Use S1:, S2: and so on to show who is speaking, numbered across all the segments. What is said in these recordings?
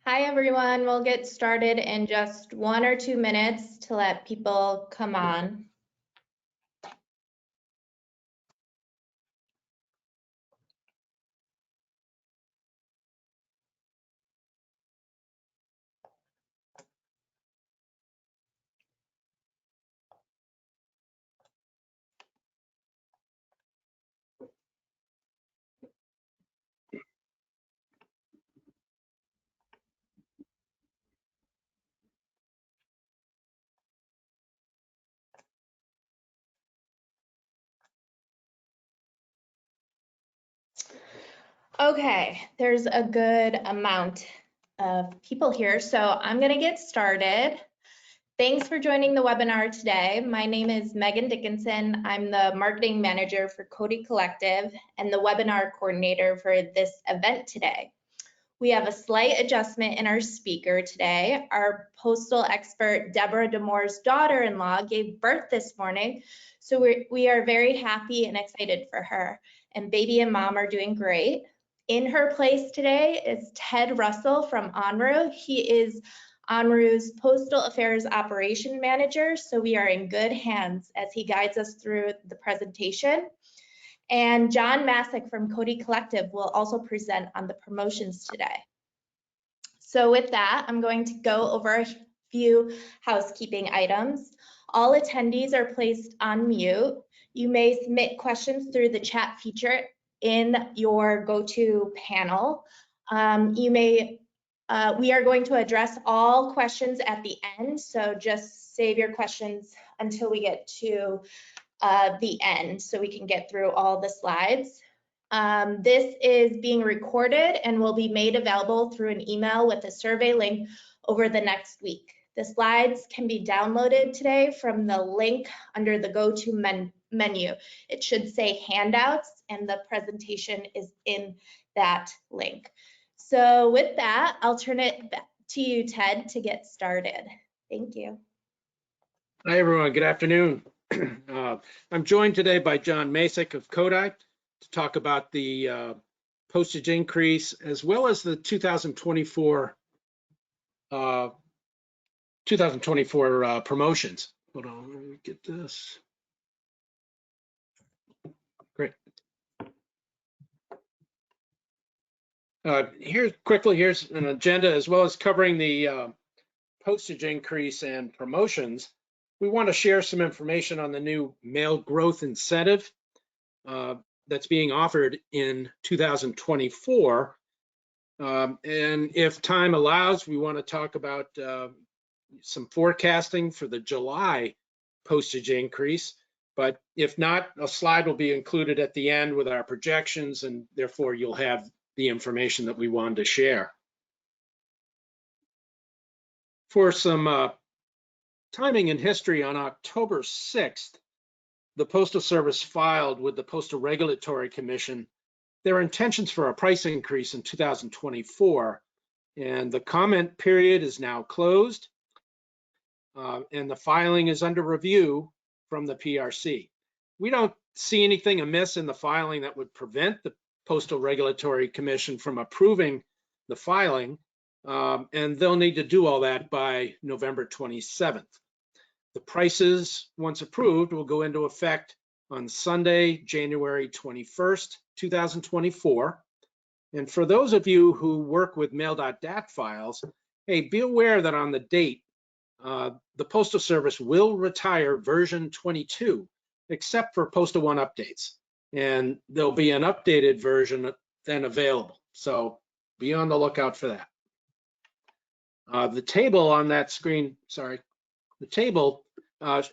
S1: Hi, everyone. We'll get started in just 1 or 2 minutes to let people come on. Okay, there's a good amount of people here, so I'm going to get started. Thanks for joining the webinar today. My name is Megan Dickinson. I'm the marketing manager for Kodi Collective and the webinar coordinator for this event today. We have a slight adjustment in our speaker today. Our postal expert, Deborah Damore's daughter-in-law, gave birth this morning, so we are very happy and excited for her. And baby and mom are doing great. In her place today is Ted Russell from Enru. He is Enru's Postal Affairs Operation Manager, so we are in good hands as he guides us through the presentation. And John Maasik from Kodi Collective will also present on the promotions today. So with that, I'm going to go over a few housekeeping items. All attendees are placed on mute. You may submit questions through the chat feature in your go-to panel. We are going to address all questions at the end, so just save your questions until we get to the end so we can get through all the slides. This is being recorded and will be made available through an email with a survey link over the next week. The slides can be downloaded today from the link under the go-to menu. It should say handouts and the presentation is in that link. So with that, I'll turn it back to you, Ted, to get started. Thank you.
S2: Hi, everyone. Good afternoon. I'm joined today by John Maasik of Kodi to talk about the postage increase as well as the 2024 promotions. Hold on, let me get this. Great. Here's an agenda as well as covering the postage increase and promotions. We want to share some information on the new mail growth incentive that's being offered in 2024. And if time allows, we want to talk about some forecasting for the July postage increase. But if not, a slide will be included at the end with our projections, and therefore you'll have the information that we wanted to share. For some timing and history, on October 6th, the Postal Service filed with the Postal Regulatory Commission their intentions for a price increase in 2024, and the comment period is now closed, and the filing is under review from the PRC. We don't see anything amiss in the filing that would prevent the Postal Regulatory Commission from approving the filing, and they'll need to do all that by November 27th. The prices, once approved, will go into effect on Sunday, January 21st, 2024. And for those of you who work with mail.dat files, hey, be aware that on the date, the Postal Service will retire version 22, except for Postal One updates. And there'll be an updated version then available. So be on the lookout for that. The table on that screen, the table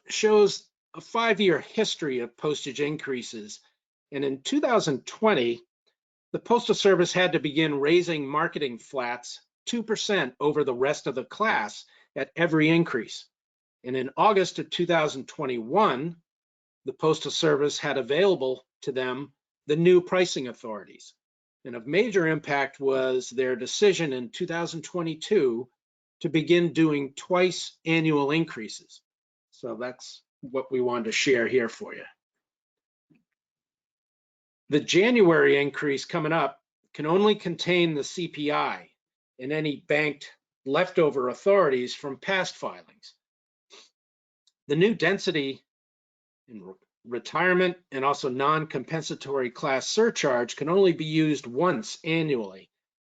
S2: shows a 5-year history of postage increases. And in 2020, the Postal Service had to begin raising marketing flats 2% over the rest of the class at every increase. And in August of 2021, the Postal Service had available to them the new pricing authorities. And of major impact was their decision in 2022 to begin doing twice annual increases. So that's what we wanted to share here for you. The January increase coming up can only contain the CPI, and any banked leftover authorities from past filings. The new density in retirement and also non-compensatory class surcharge can only be used once annually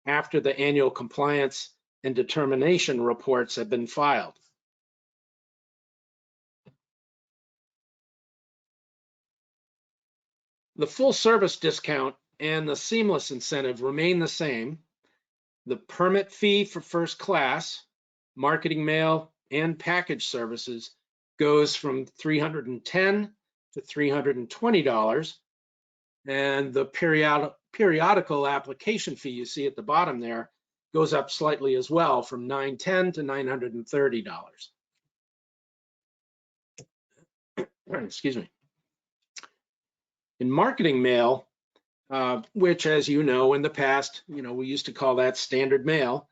S2: after the annual compliance and determination reports have been filed. The full service discount and the seamless incentive remain the same. The permit fee for first class, marketing mail, and package services goes from $310 to $320, and the periodical application fee you see at the bottom there goes up slightly as well, from $910 to $930. Excuse me. In marketing mail, which, as you know, in the past, we used to call that standard mail,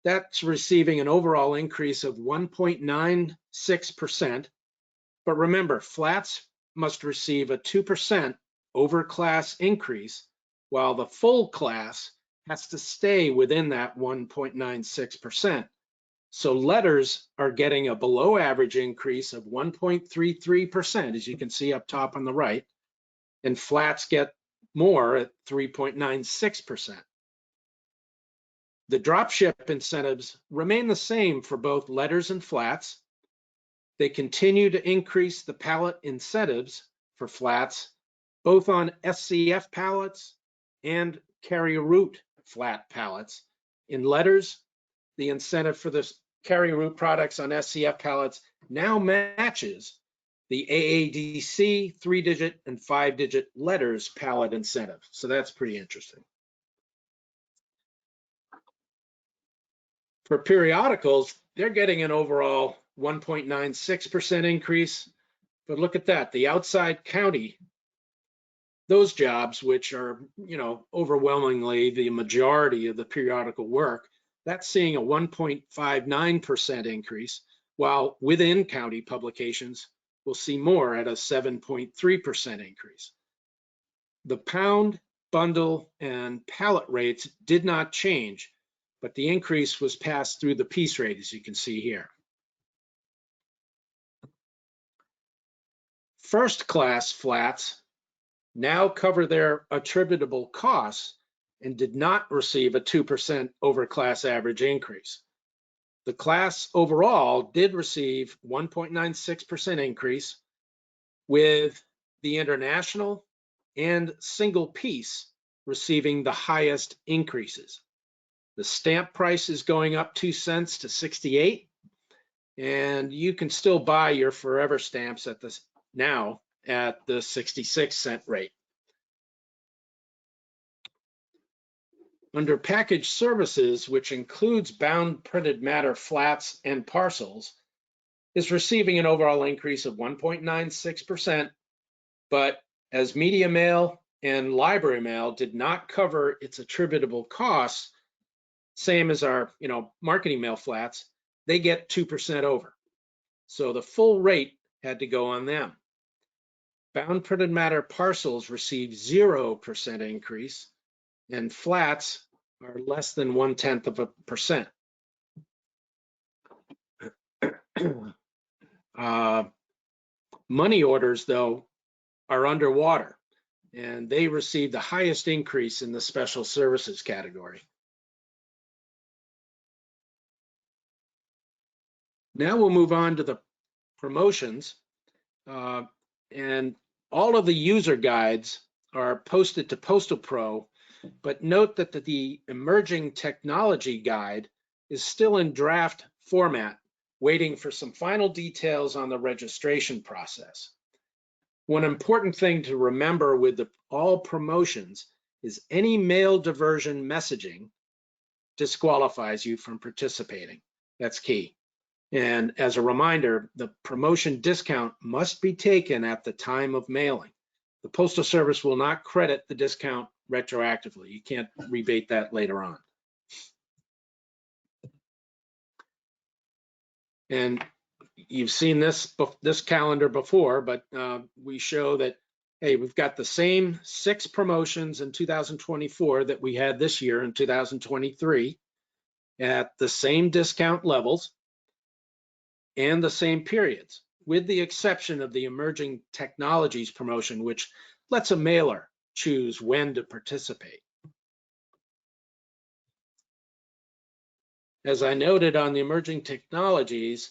S2: that's receiving an overall increase of 1.96%. But remember, flats must receive a 2% over class increase, while the full class has to stay within that 1.96%. So letters are getting a below average increase of 1.33%, as you can see up top on the right, and flats get more at 3.96%. The dropship incentives remain the same for both letters and flats. They continue to increase the pallet incentives for flats, both on SCF pallets and carrier route flat pallets. In letters, the incentive for the carrier route products on SCF pallets now matches the AADC 3-digit and 5-digit letters pallet incentive. So that's pretty interesting. For periodicals, they're getting an overall 1.96% increase. But look at that, the outside county, those jobs, which are, overwhelmingly the majority of the periodical work, that's seeing a 1.59% increase, while within county publications, we'll see more at a 7.3% increase. The pound, bundle, and pallet rates did not change, but the increase was passed through the piece rate, as you can see here. First class flats now cover their attributable costs and did not receive a 2% over class average increase. The class overall did receive 1.96% increase, with the international and single piece receiving the highest increases. The stamp price is going up 2 cents to 68, and you can still buy your forever stamps at the 66-cent rate. Under package services, which includes bound printed matter flats and parcels, is receiving an overall increase of 1.96%, but as media mail and library mail did not cover its attributable costs, same as our marketing mail flats, they get 2% over. So the full rate had to go on them. Bound printed matter parcels receive 0% increase, and flats are less than 0.1%. Money orders, though, are underwater, and they receive the highest increase in the special services category. Now we'll move on to the promotions, and all of the user guides are posted to Postal Pro, but note that the emerging technology guide is still in draft format, waiting for some final details on the registration process. One important thing to remember with all promotions is any mail diversion messaging disqualifies you from participating. That's key. And as a reminder, the promotion discount must be taken at the time of mailing. The Postal Service will not credit the discount retroactively. You can't rebate that later on. And you've seen this calendar before, but we show that, hey, we've got the same 6 promotions in 2024 that we had this year in 2023. at the same discount levels and the same periods, with the exception of the emerging technologies promotion, which lets a mailer choose when to participate. As I noted on the emerging technologies,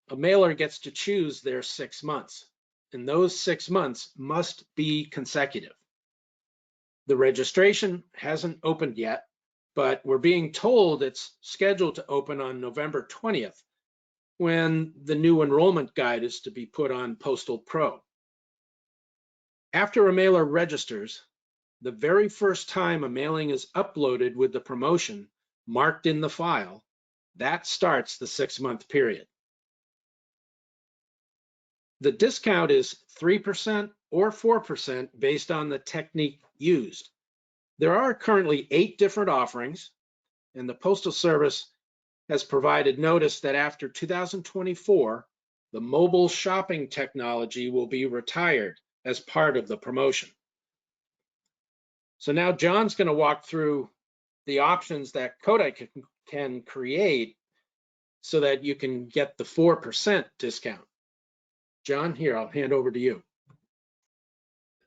S2: a mailer gets to choose their 6 months, and those 6 months must be consecutive. The registration hasn't opened yet, but we're being told it's scheduled to open on November 20th, when the new enrollment guide is to be put on Postal Pro. After a mailer registers, the very first time a mailing is uploaded with the promotion marked in the file, that starts the 6-month period. The discount is 3% or 4% based on the technique used. There are currently 8 different offerings, and the Postal Service has provided notice that after 2024, the mobile shopping technology will be retired as part of the promotion. So now John's going to walk through the options that Kodi can create so that you can get the 4% discount. John, here, I'll hand over to you.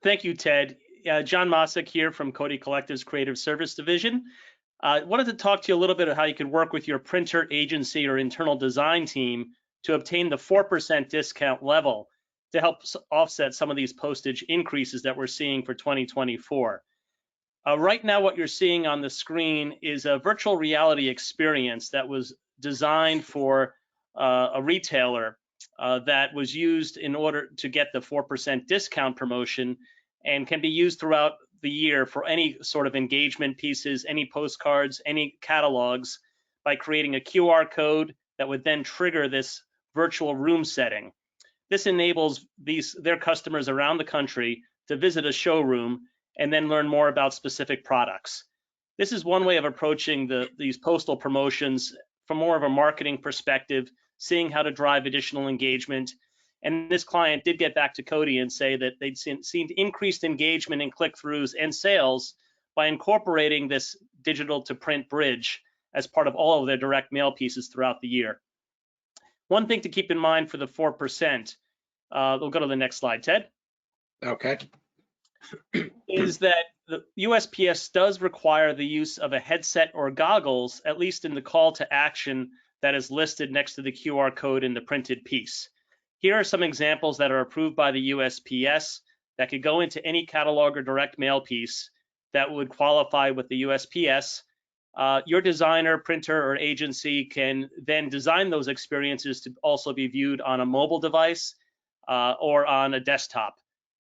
S3: Thank you, Ted. John Maasik here from Kodi Collective's Creative Service Division. I wanted to talk to you a little bit about how you could work with your printer, agency, or internal design team to obtain the 4% discount level to help offset some of these postage increases that we're seeing for 2024. Right now, what you're seeing on the screen is a virtual reality experience that was designed for a retailer that was used in order to get the 4% discount promotion and can be used throughout the year for any sort of engagement pieces, any postcards, any catalogs, by creating a QR code that would then trigger this virtual room setting. This enables their customers around the country to visit a showroom and then learn more about specific products. This is one way of approaching these postal promotions from more of a marketing perspective, seeing how to drive additional engagement. And this client did get back to Kodi and say that they'd seen increased engagement in click-throughs and sales by incorporating this digital to print bridge as part of all of their direct mail pieces throughout the year. One thing to keep in mind for the 4%, we'll go to the next slide, Ted.
S2: Okay.
S3: Is that the USPS does require the use of a headset or goggles, at least in the call to action that is listed next to the QR code in the printed piece. Here are some examples that are approved by the USPS that could go into any catalog or direct mail piece that would qualify with the USPS. Your designer, printer, or agency can then design those experiences to also be viewed on a mobile device or on a desktop.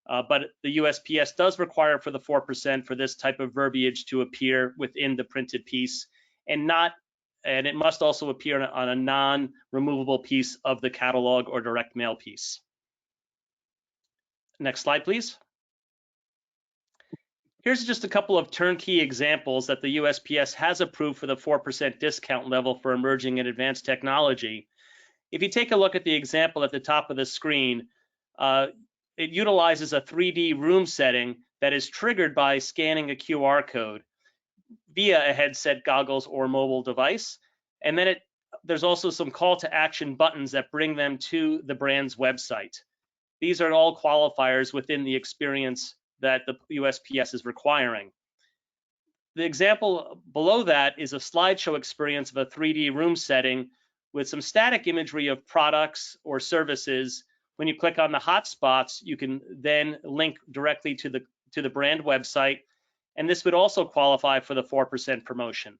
S3: But the USPS does require for the 4% for this type of verbiage to appear within the printed piece, and it must also appear on a non-removable piece of the catalog or direct mail piece. Next slide, please. Here's just a couple of turnkey examples that the USPS has approved for the 4% discount level for emerging and advanced technology. If you take a look at the example at the top of the screen, it utilizes a 3D room setting that is triggered by scanning a QR code via a headset, goggles, or mobile device. And then there's also some call to action buttons that bring them to the brand's website. These are all qualifiers within the experience that the USPS is requiring. The example below that is a slideshow experience of a 3D room setting with some static imagery of products or services. When you click on the hotspots, you can then link directly to the brand website, and this would also qualify for the 4% promotion.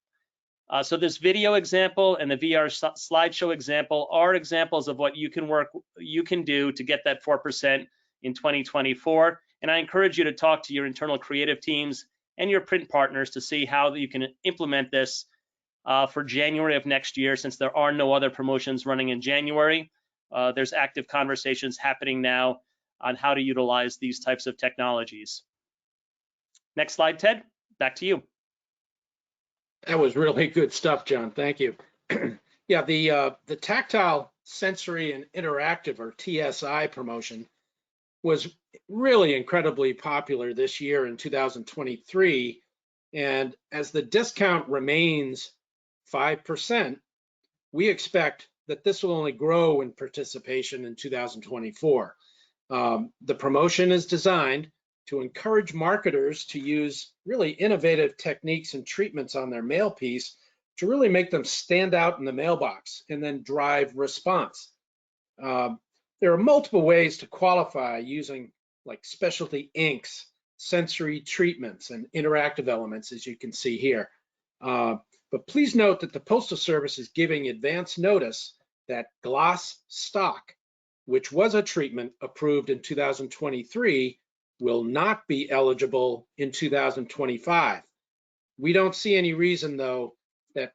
S3: So this video example and the VR slideshow example are examples of what you can do to get that 4% in 2024. And I encourage you to talk to your internal creative teams and your print partners to see how you can implement this for January of next year, since there are no other promotions running in January. There's active conversations happening now on how to utilize these types of technologies. Next slide, Ted, back to you.
S2: That was really good stuff, John. Thank you. Yeah, the tactile, sensory, and interactive, or TSI promotion, was really incredibly popular this year in 2023. And as the discount remains 5%, we expect that this will only grow in participation in 2024. The promotion is designed to encourage marketers to use really innovative techniques and treatments on their mail piece to really make them stand out in the mailbox and then drive response. There are multiple ways to qualify using like specialty inks, sensory treatments, and interactive elements, as you can see here. But please note that the Postal Service is giving advance notice that gloss stock, which was a treatment approved in 2023, will not be eligible in 2025. We don't see any reason, though, that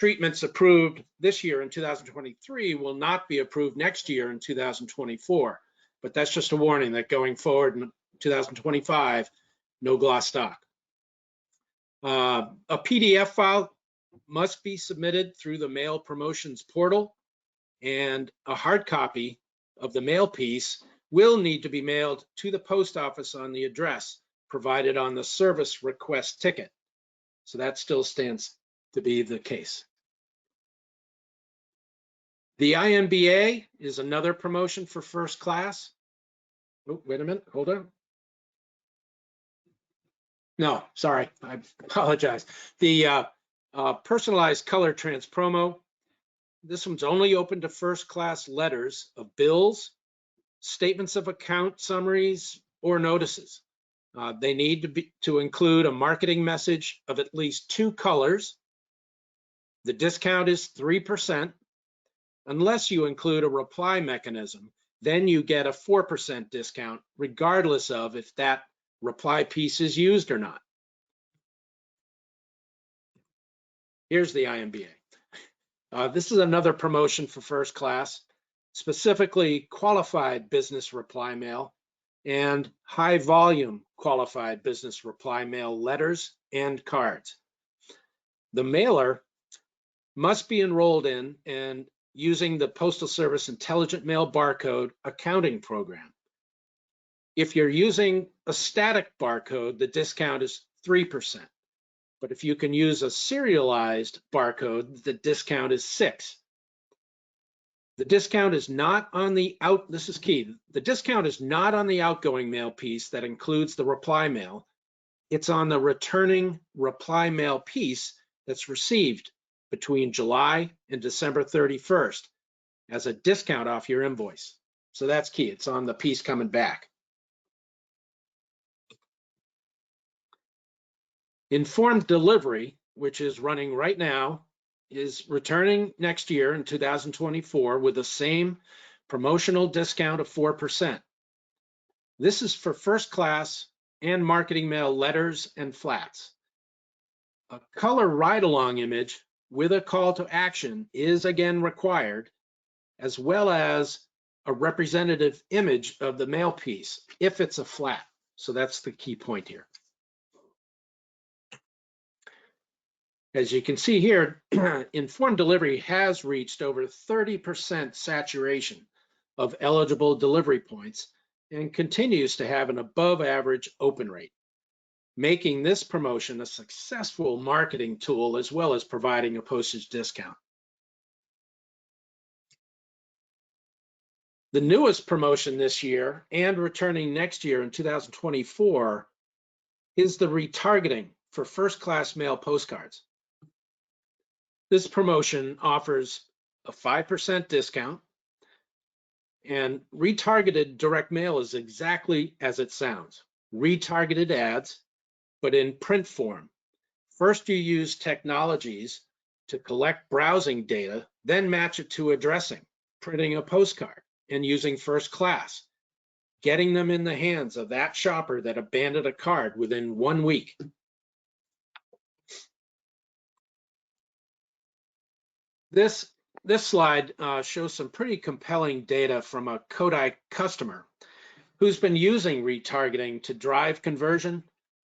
S2: treatments approved this year in 2023 will not be approved next year in 2024. But that's just a warning that going forward in 2025, no gloss stock. A PDF file must be submitted through the mail promotions portal, and a hard copy of the mail piece will need to be mailed to the post office on the address provided on the service request ticket. So that still stands to be the case. The IMBA is another promotion for first class. Oh, wait a minute, hold on. No, sorry, I apologize. The personalized color trans promo, this one's only open to first class letters of bills, statements of account summaries, or notices. They need to include a marketing message of at least 2 colors. The discount is 3%. Unless you include a reply mechanism, then you get a 4% discount, regardless of if that reply piece is used or not. Here's the IMBA. This is another promotion for first class, specifically qualified business reply mail and high volume qualified business reply mail letters and cards. The mailer must be enrolled in and using the Postal Service Intelligent Mail Barcode accounting program. If you're using a static barcode, the discount is 3%. But if you can use a serialized barcode, the discount is 6%. The discount is not on the this is key. The discount is not on the outgoing mail piece that includes the reply mail. It's on the returning reply mail piece that's received between July and December 31st as a discount off your invoice. So that's key. It's on the piece coming back. Informed delivery, which is running right now, is returning next year in 2024 with the same promotional discount of 4%. This is for first class and marketing mail letters and flats. A color ride-along image with a call to action is again required, as well as a representative image of the mail piece if it's a flat. So that's the key point here. As you can see here, informed delivery has reached over 30% saturation of eligible delivery points and continues to have an above average open rate, making this promotion a successful marketing tool as well as providing a postage discount. The newest promotion this year and returning next year in 2024 is the retargeting for first class mail postcards. This promotion offers a 5% discount, and retargeted direct mail is exactly as it sounds. Retargeted ads, but in print form. First, you use technologies to collect browsing data, then match it to addressing, printing a postcard, and using first class, getting them in the hands of that shopper that abandoned a card within 1 week. This slide shows some pretty compelling data from a Kodi customer who's been using retargeting to drive conversion.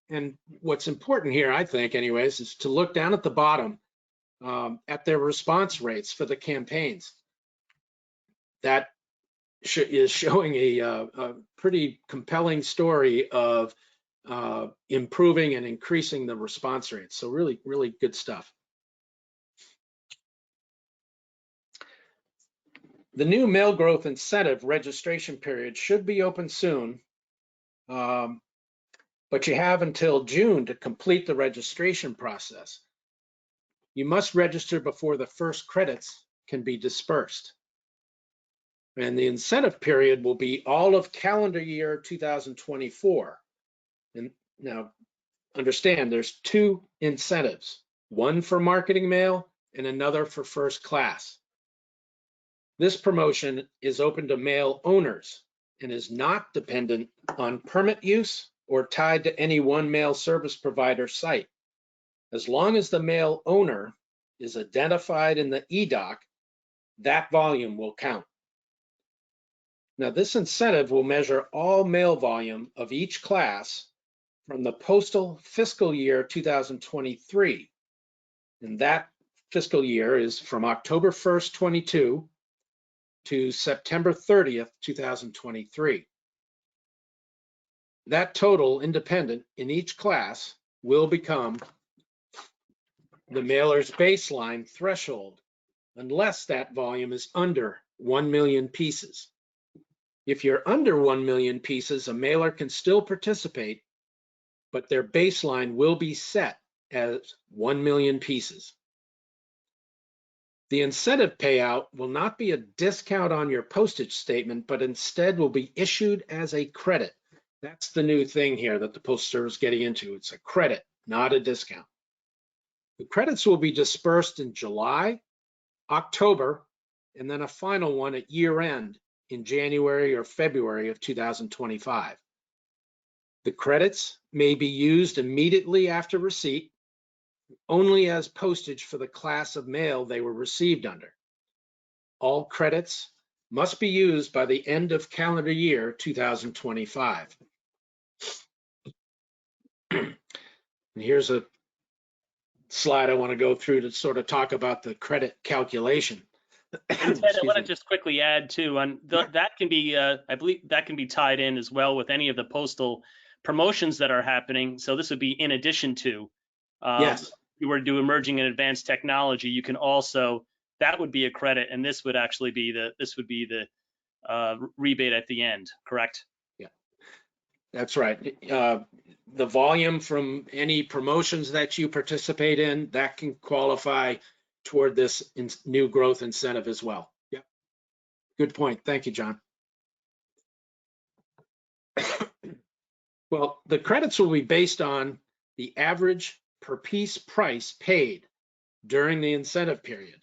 S2: And what's important here, I think anyways, is to look down at the bottom at their response rates for the campaigns. That is showing a pretty compelling story of improving and increasing the response rates. So really, really good stuff. The new mail growth incentive registration period should be open soon, but you have until June to complete the registration process. You must register before the first credits can be dispersed. And the incentive period will be all of calendar year 2024. And now understand there's two incentives, one for marketing mail and another for first class. This promotion is open to mail owners and is not dependent on permit use or tied to any one mail service provider site. As long as the mail owner is identified in the e-doc, that volume will count. Now, this incentive will measure all mail volume of each class from the postal fiscal year 2023. And that fiscal year is from October 1st, 22 to September 30th, 2023. That total independent in each class will become the mailer's baseline threshold unless that volume is under 1 million pieces. If you're under 1 million pieces, a mailer can still participate, but their baseline will be set as 1 million pieces. The incentive payout will not be a discount on your postage statement, but instead will be issued as a credit. That's the new thing here that the Postal Service is getting into. It's a credit, not a discount. The credits will be dispersed in July, October, and then a final one at year end in January or February of 2025. The credits may be used immediately after receipt, only as postage for the class of mail they were received under. All credits must be used by the end of calendar year 2025. And here's a slide I want to go through to sort of talk about the credit calculation.
S3: And Ted, I want to just quickly add too, that can be, I believe that can be tied in as well with any of the postal promotions that are happening. So this would be in addition to,
S2: Yes.
S3: if you were to do emerging and advanced technology, you can also, that would be a credit, and this would actually be the rebate at the end, correct?
S2: Yeah, that's right. The volume from any promotions that you participate in, that can qualify toward this new growth incentive as well. Yeah, good point. Thank you, John. Well, the credits will be based on the average per piece price paid during the incentive period.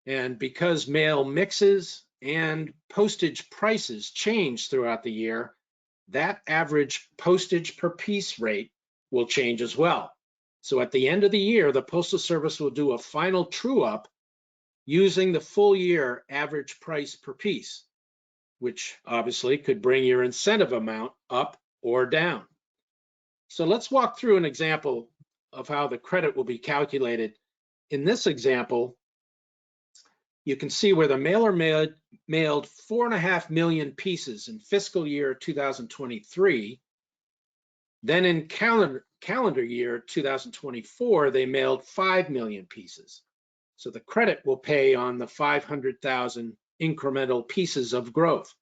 S2: And because mail mixes and postage prices change throughout the year, that average postage per piece rate will change as well. So at the end of the year, the Postal Service will do a final true up using the full year average price per piece, which obviously could bring your incentive amount up or down. So let's walk through an example of how the credit will be calculated. In this example, you can see where the mailer mailed 4.5 million pieces in fiscal year 2023. Then in calendar year 2024, they mailed 5 million pieces. So the credit will pay on the 500,000 incremental pieces of growth.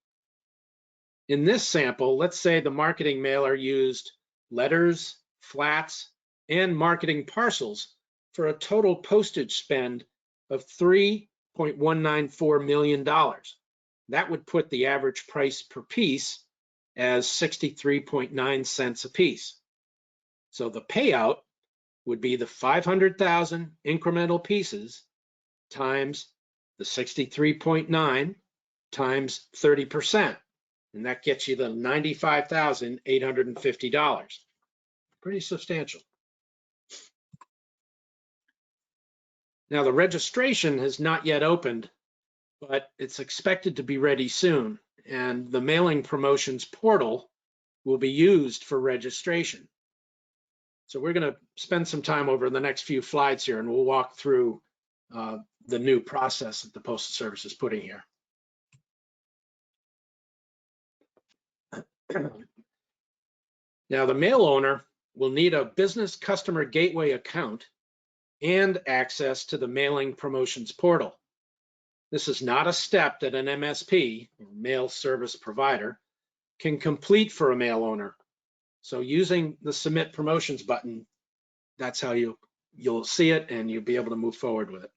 S2: In this sample, let's say the marketing mailer used letters, flats, and marketing parcels for a total postage spend of $3.194 million. That would put the average price per piece as 63.9 cents a piece. So the payout would be the 500,000 incremental pieces times the 63.9 times 30%. And that gets you the $95,850. Pretty substantial. Now the registration has not yet opened, but it's expected to be ready soon. And the mailing promotions portal will be used for registration. So we're going to spend some time over the next few slides here, and we'll walk through the new process that the Postal Service is putting here. Now, the mail owner will need a business customer gateway account and access to the mailing promotions portal. This is not a step that an MSP, or mail service provider, can complete for a mail owner. So using the Submit Promotions button, that's how you'll see it and you'll be able to move forward with it.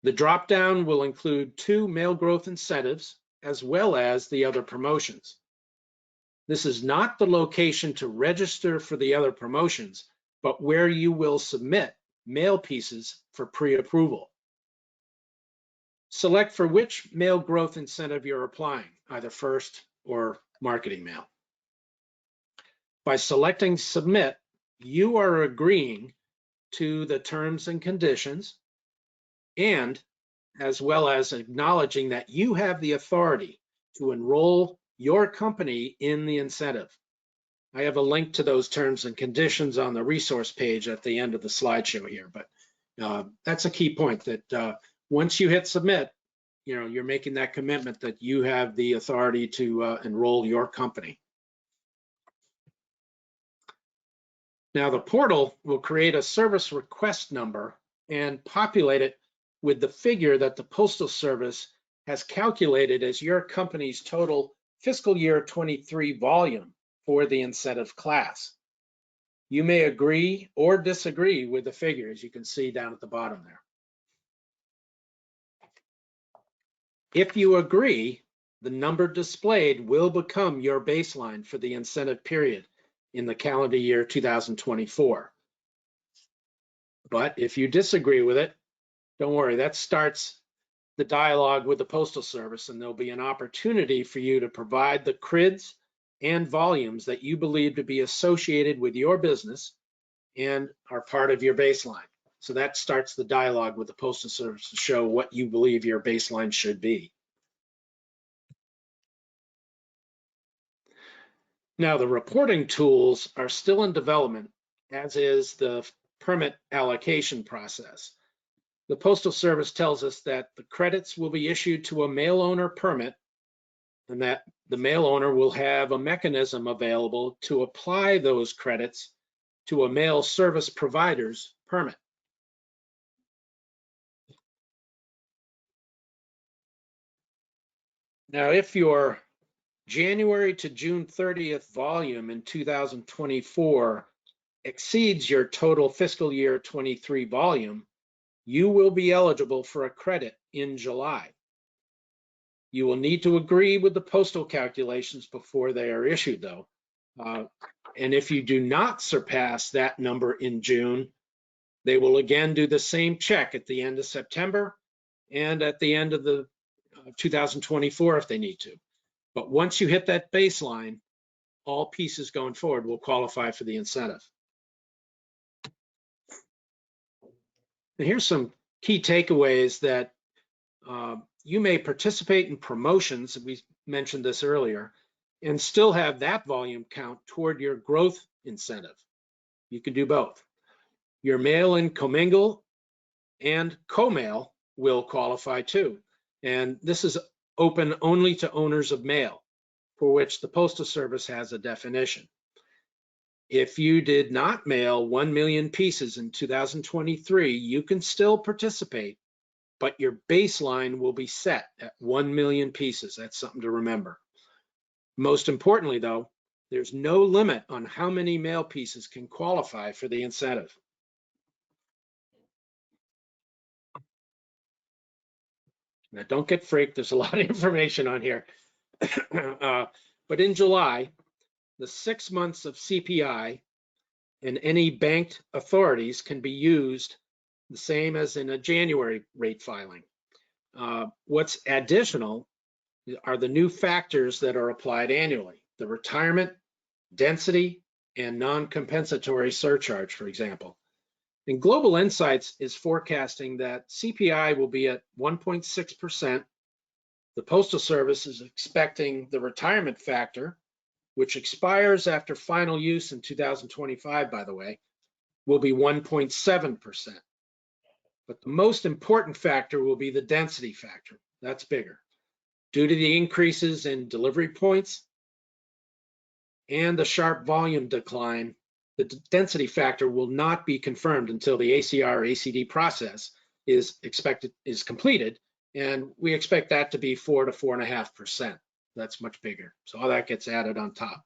S2: The drop-down will include 2 mail growth incentives as well as the other promotions. This is not the location to register for the other promotions, but where you will submit mail pieces for pre-approval. Select for which mail growth incentive you're applying, either first or marketing mail. By selecting Submit, you are agreeing to the terms and conditions, and as well as acknowledging that you have the authority to enroll your company in the incentive. I have a link to those terms and conditions on the resource page at the end of the slideshow here, but that's a key point, that once you hit Submit, you're making that commitment that you have the authority to enroll your company. Now the portal will create a service request number and populate it with the figure that the Postal Service has calculated as your company's total fiscal year 23 volume for the incentive class. You may agree or disagree with the figure, as you can see down at the bottom there. If you agree, the number displayed will become your baseline for the incentive period in the calendar year 2024. But if you disagree with it, don't worry, that starts the dialogue with the Postal Service, and there'll be an opportunity for you to provide the CRIDs and volumes that you believe to be associated with your business and are part of your baseline. So that starts the dialogue with the Postal Service to show what you believe your baseline should be. Now, the reporting tools are still in development, as is the permit allocation process. The Postal Service tells us that the credits will be issued to a mail owner permit, and that the mail owner will have a mechanism available to apply those credits to a mail service provider's permit. Now, if your January to June 30th volume in 2024 exceeds your total fiscal year 23 volume, you will be eligible for a credit in July. You will need to agree with the postal calculations before they are issued, though. And if you do not surpass that number in June, they will again do the same check at the end of September and at the end of the 2024 if they need to. But once you hit that baseline, all pieces going forward will qualify for the incentive. And here's some key takeaways that you may participate in promotions, we mentioned this earlier, and still have that volume count toward your growth incentive. You can do both. Your mail-in commingle and co-mail will qualify too. And this is open only to owners of mail, for which the Postal Service has a definition. If you did not mail 1 million pieces in 2023, you can still participate, but your baseline will be set at 1 million pieces. That's something to remember. Most importantly, though, there's no limit on how many mail pieces can qualify for the incentive. Now, don't get freaked. There's a lot of information on here. But in July, the 6 months of CPI and any banked authorities can be used the same as in a January rate filing. What's additional are the new factors that are applied annually: the retirement, density, and non-compensatory surcharge, for example. And Global Insights is forecasting that CPI will be at 1.6%. The Postal Service is expecting the retirement factor, which expires after final use in 2025, by the way, will be 1.7%. But the most important factor will be the density factor. That's bigger. Due to the increases in delivery points and the sharp volume decline, the density factor will not be confirmed until the ACR-ACD process is completed, and we expect that to be 4 to 4.5%. That's much bigger. So all that gets added on top.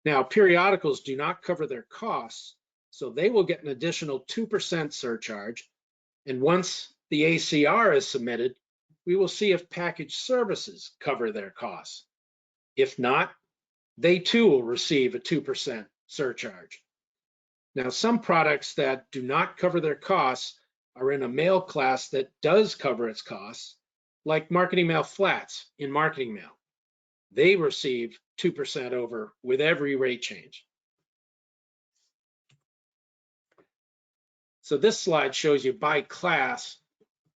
S2: Now, periodicals do not cover their costs, so they will get an additional 2% surcharge. And once the ACR is submitted, we will see if package services cover their costs. If not, they too will receive a 2% surcharge. Now, some products that do not cover their costs are in a mail class that does cover its costs, like marketing mail flats in marketing mail. They receive 2% over with every rate change. So this slide shows you by class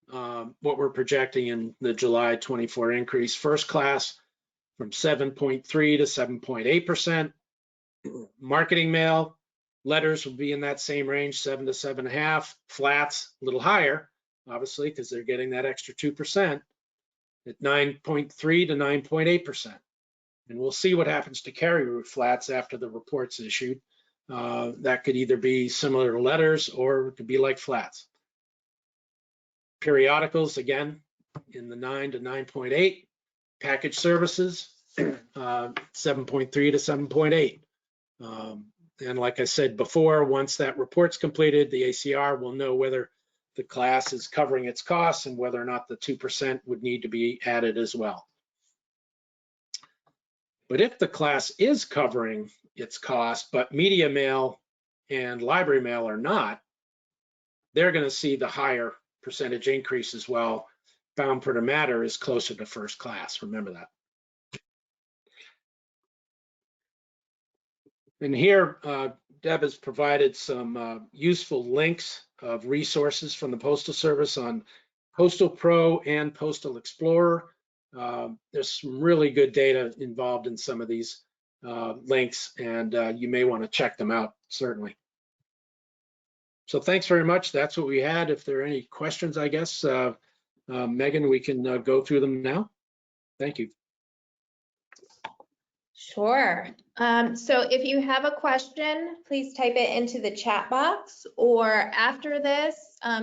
S2: what we're projecting in the July 24 increase. First class from 7.3 to 7.8%. Marketing mail, letters will be in that same range, 7 to 7.5. Flats, a little higher, obviously, because they're getting that extra 2% at 9.3 to 9.8%. And we'll see what happens to carry route flats after the report's issued. That could either be similar to letters or it could be like flats. Periodicals, again, in the 9 to 9.8. Package services, 7.3 to 7.8. And like I said before, once that report's completed, the ACR will know whether the class is covering its costs and whether or not the 2% would need to be added as well. But if the class is covering its cost, but media mail and library mail are not, they're going to see the higher percentage increase as well. Bound per the matter is closer to first class. Remember that. And here, Deb has provided some useful links of resources from the Postal Service on Postal Pro and Postal Explorer. There's some really good data involved in some of these links, and you may want to check them out, certainly. So thanks very much. That's what we had. If there are any questions, I guess, Megan, we can go through them now. Thank you.
S1: Sure. So if you have a question, please type it into the chat box, or after this,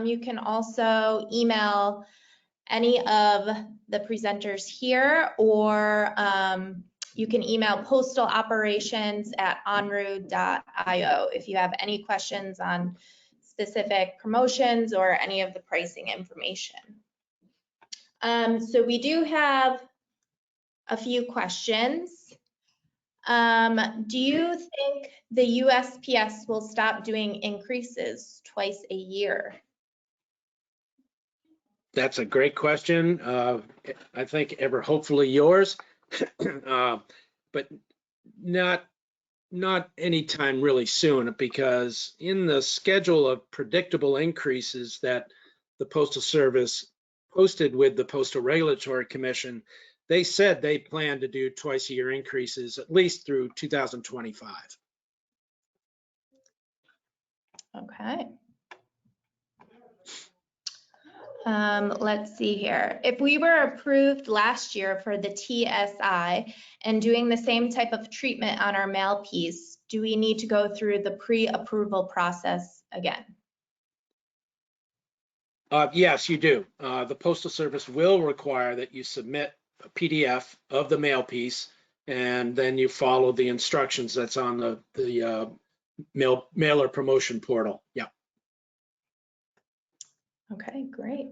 S1: you can also email any of the presenters here, or you can email postaloperations@enru.io if you have any questions on specific promotions or any of the pricing information. So we do have a few questions. Do you think the USPS will stop doing increases twice a year?
S2: That's a great question. I think ever hopefully yours, but not anytime really soon, because in the schedule of predictable increases that the Postal Service posted with the Postal Regulatory Commission, they said they plan to do twice a year increases at least through 2025.
S1: Okay. Let's see here. If we were approved last year for the TSI and doing the same type of treatment on our mail piece, do we need to go through the pre-approval process again?
S2: Yes, you do. The Postal Service will require that you submit a PDF of the mail piece, and then you follow the instructions that's on the mailer promotion portal. Yeah.
S1: Okay, great.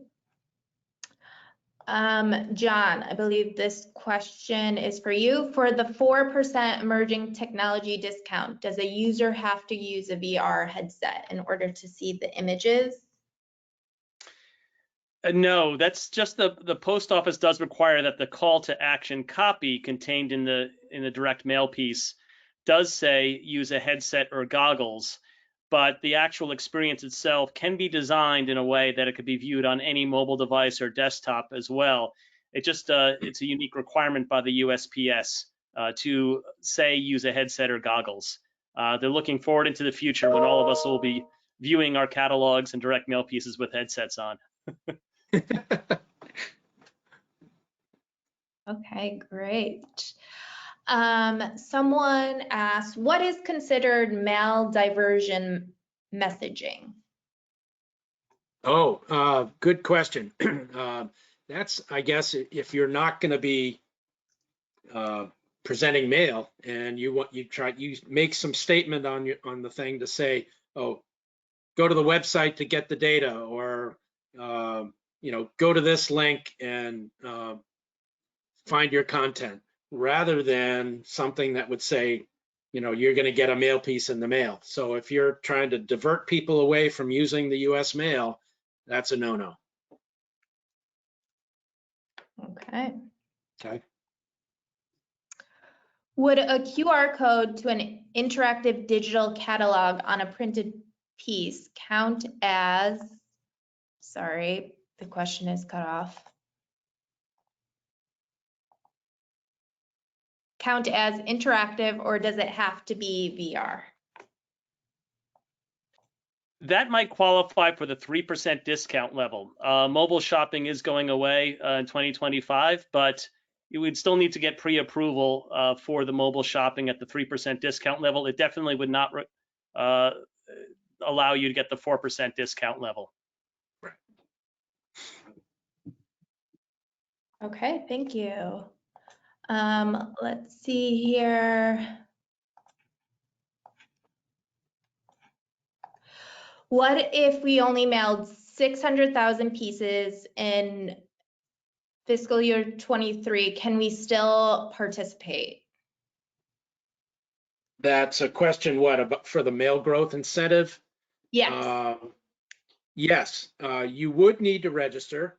S1: John, I believe this question is for you. For the 4% emerging technology discount, does a user have to use a VR headset in order to see the images?
S3: No, that's just the post office does require that the call to action copy contained in the direct mail piece does say use a headset or goggles, but the actual experience itself can be designed in a way that it could be viewed on any mobile device or desktop as well. It just it's a unique requirement by the USPS to say use a headset or goggles. They're looking forward into the future when all of us will be viewing our catalogs and direct mail pieces with headsets on.
S1: Okay, great. Someone asked, what is considered mail diversion messaging?
S2: Good question. That's, I guess, if you're not going to be presenting mail and you make some statement on the thing to say, oh, go to the website to get the data, or go to this link and find your content, rather than something that would say, you're going to get a mail piece in the mail. So if you're trying to divert people away from using the US mail, that's a no-no.
S1: Okay.
S2: Okay.
S1: Would a QR code to an interactive digital catalog on a printed piece count as, sorry, the question is cut off. Count as interactive, or does it have to be VR?
S3: That might qualify for the 3% discount level. Mobile shopping is going away in 2025, but you would still need to get pre-approval for the mobile shopping at the 3% discount level. It definitely would not allow you to get the 4% discount level.
S2: Right.
S1: Okay, thank you. Let's see here. What if we only mailed 600,000 pieces in fiscal year 23? Can we still participate?
S2: That's a question, what, about for the mail growth incentive?
S1: Yes.
S2: Yes, you would need to register,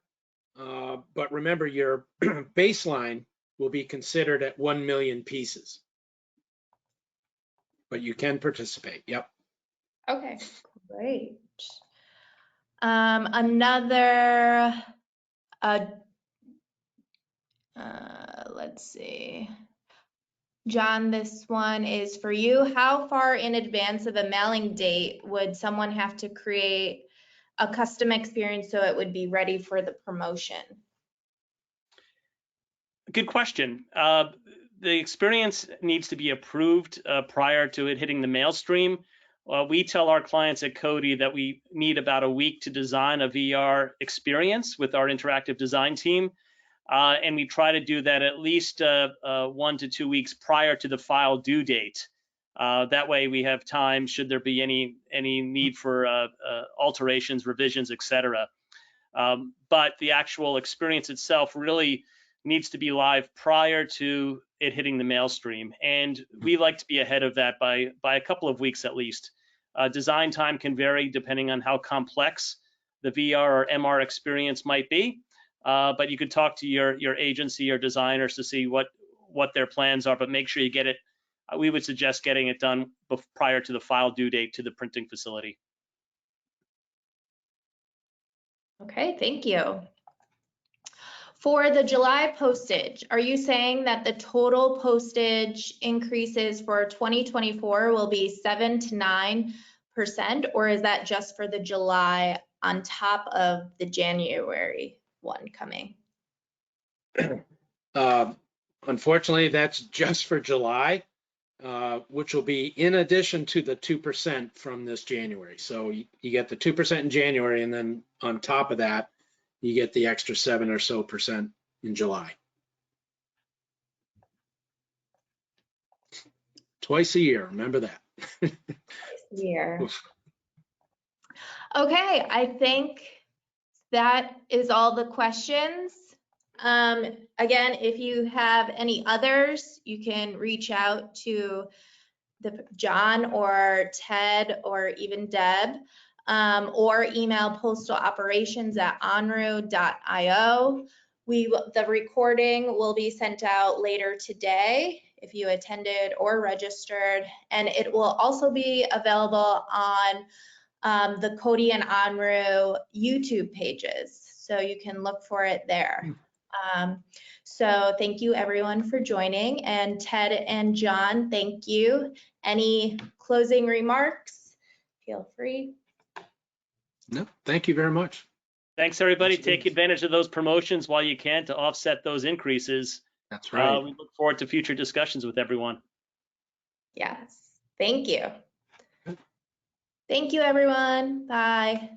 S2: but remember your baseline will be considered at 1 million pieces. But you can participate, yep.
S1: Okay, great. Another, let's see. John, this one is for you. How far in advance of a mailing date would someone have to create a custom experience so it would be ready for the promotion?
S3: Good question. The experience needs to be approved prior to it hitting the mail stream. We tell our clients at Kodi that we need about a week to design a VR experience with our interactive design team. And we try to do that at least 1 to 2 weeks prior to the file due date. That way we have time should there be any need for alterations, revisions, etc. But the actual experience itself really needs to be live prior to it hitting the mail stream. And we like to be ahead of that by a couple of weeks at least. Design time can vary depending on how complex the VR or MR experience might be. But you could talk to your agency or designers to see what their plans are, but make sure you get it. We would suggest getting it done prior to the file due date to the printing facility.
S1: Okay, thank you. For the July postage, are you saying that the total postage increases for 2024 will be 7 to 9%, or is that just for the July on top of the January one coming?
S2: Unfortunately, that's just for July, which will be in addition to the 2% from this January. So you get the 2% in January, and then on top of that, you get the extra 7% or so in July. Twice a year, remember that.
S1: Twice a year. Okay, I think that is all the questions. Again, if you have any others, you can reach out to John or Ted or even Deb, or email postaloperations@enru.io. The recording will be sent out later today if you attended or registered, and it will also be available on the Kodi and Enru YouTube pages, so you can look for it there. So thank you everyone for joining, and Ted and John, thank you. Any closing remarks? Feel free.
S2: No, thank you very much.
S3: Thanks everybody. Take advantage of those promotions while you can to offset those increases.
S2: That's right.
S3: We look forward to future discussions with everyone.
S1: Yes, thank you. Thank you everyone. Bye.